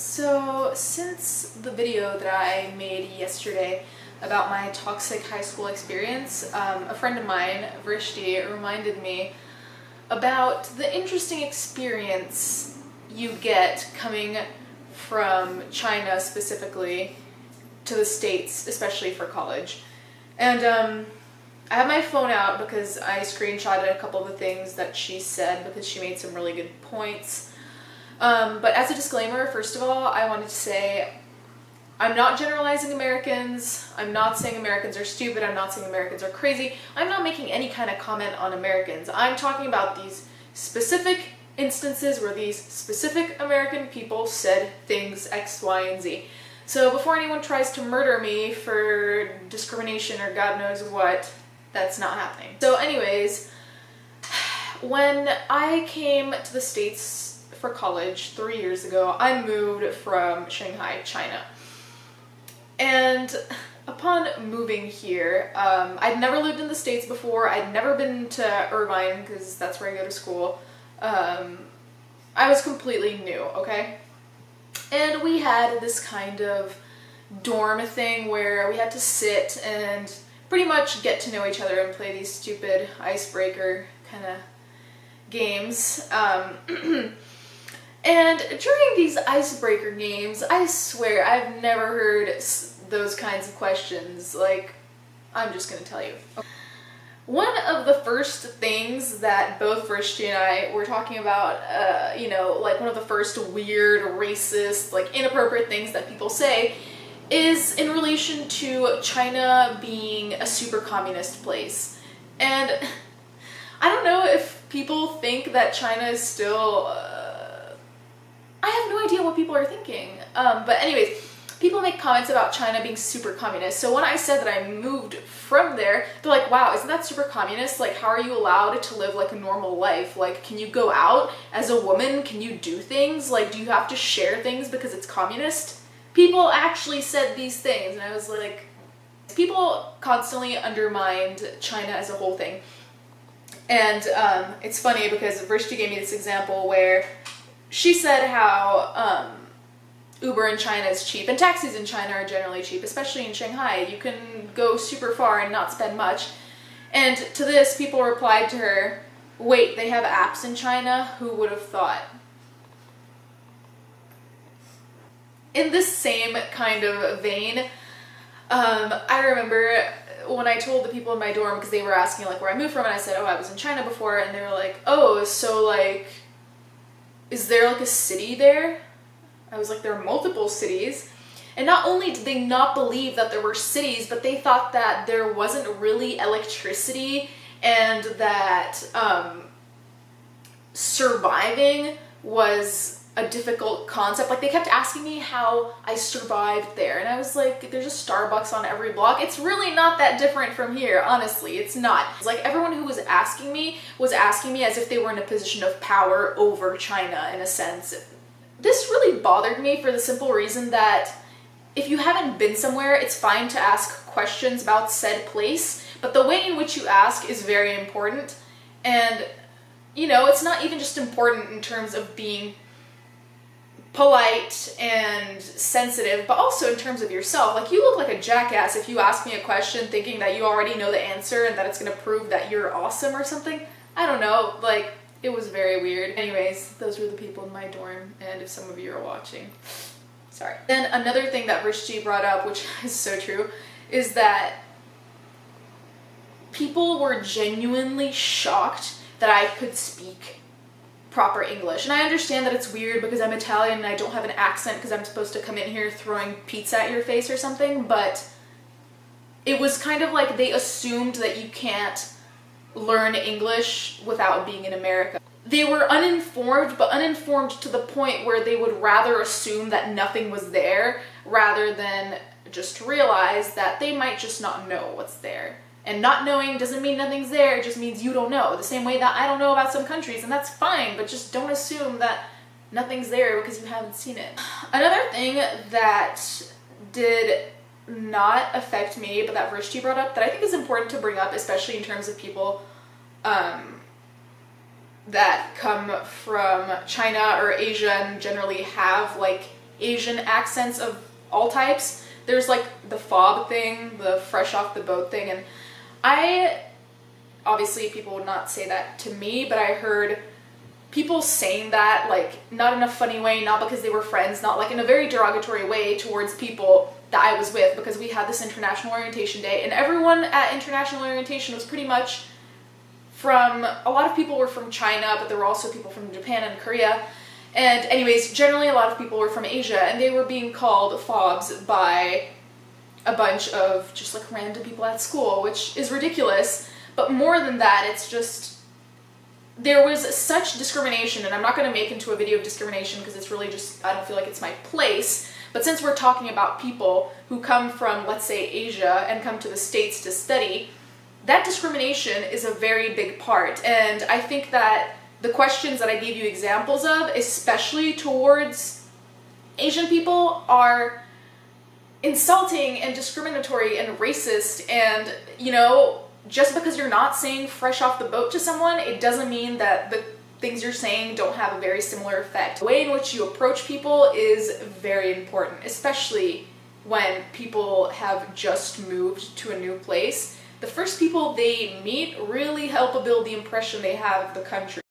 So since the video that I made yesterday about my toxic high school experience, a friend of mine, Vrishti, reminded me about the interesting experience you get coming from China specifically to the States, especially for college. And I have my phone out because I screenshotted a couple of the things that she said because she made some really good points. But as a disclaimer, first of all, I wanted to say I'm not generalizing Americans. I'm not saying Americans are stupid. I'm not saying Americans are crazy. I'm not making any kind of comment on Americans. I'm talking about these specific instances where these specific American people said things X, Y, and Z. So before anyone tries to murder me for discrimination or God knows what, that's not happening. So anyways, when I came to the States for college 3 years ago, I moved from Shanghai, China. And upon moving here, I'd never lived in the States before. I'd never been to Irvine because that's where I go to school. I was completely new, okay? And we had this kind of dorm thing where we had to sit and pretty much get to know each other and play these stupid icebreaker kind of games. And during these icebreaker games, I swear I've never heard those kinds of questions. Like, I'm just gonna tell you. One of the first things that both Vrishti and I were talking about, like one of the first weird, racist, like inappropriate things that people say is in relation to China being a super communist place. And I don't know if people think that China is still, I have no idea what people are thinking. But anyways, people make comments about China being super communist. So when I said that I moved from there, they're like, wow, isn't that super communist? Like, how are you allowed to live like a normal life? Like, can you go out as a woman? Can you do things? Like, do you have to share things because it's communist? People actually said these things. And I was like, people constantly undermined China as a whole thing. And it's funny because Vrishti gave me this example where she said how Uber in China is cheap, and taxis in China are generally cheap, especially in Shanghai. You can go super far and not spend much. And to this, people replied to her, wait, they have apps in China? Who would have thought? In this same kind of vein, I remember when I told the people in my dorm, because they were asking like where I moved from, and I said, oh, I was in China before, and they were like, oh, so like, is there like a city there? I was like, there are multiple cities. And not only did they not believe that there were cities, but they thought that there wasn't really electricity and that surviving was a difficult concept. Like, they kept asking me how I survived there. And I was like, there's a Starbucks on every block. It's really not that different from here, honestly. It's not. It's like everyone who was asking me as if they were in a position of power over China, in a sense. This really bothered me for the simple reason that if you haven't been somewhere, it's fine to ask questions about said place, but the way in which you ask is very important. And, you know, it's not even just important in terms of being polite and sensitive, but also in terms of yourself. Like, you look like a jackass if you ask me a question thinking that you already know the answer and that it's gonna prove that you're awesome or something. I don't know, like, it was very weird. Anyways, those were the people in my dorm, and if some of you are watching, sorry. Then another thing that Vrishti brought up, which is so true, is that people were genuinely shocked that I could speak proper English. And I understand that it's weird because I'm Italian and I don't have an accent because I'm supposed to come in here throwing pizza at your face or something, but it was kind of like they assumed that you can't learn English without being in America. They were uninformed, but uninformed to the point where they would rather assume that nothing was there rather than just realize that they might just not know what's there. And not knowing doesn't mean nothing's there, it just means you don't know. The same way that I don't know about some countries, and that's fine, but just don't assume that nothing's there because you haven't seen it. Another thing that did not affect me, but that Vrishti brought up, that I think is important to bring up, especially in terms of people that come from China or Asia and generally have like Asian accents of all types. There's like the fob thing, the fresh off the boat thing, and obviously people would not say that to me, but I heard people saying that, like, not in a funny way, not because they were friends, not like in a very derogatory way towards people that I was with, because we had this International Orientation Day, and everyone at International Orientation was pretty much from, a lot of people were from China, but there were also people from Japan and Korea, and anyways, generally a lot of people were from Asia, and they were being called fobs by a bunch of just like random people at school, which is ridiculous. But more than that, it's just, there was such discrimination, and I'm not going to make into a video of discrimination because it's really just, I don't feel like it's my place. But since we're talking about people who come from, let's say, Asia and come to the States to study, that discrimination is a very big part. And I think that the questions that I gave you examples of, especially towards Asian people, are insulting and discriminatory and racist, and, you know, just because you're not saying fresh off the boat to someone, it doesn't mean that the things you're saying don't have a very similar effect. The way in which you approach people is very important, especially when people have just moved to a new place. The first people they meet really help build the impression they have of the country.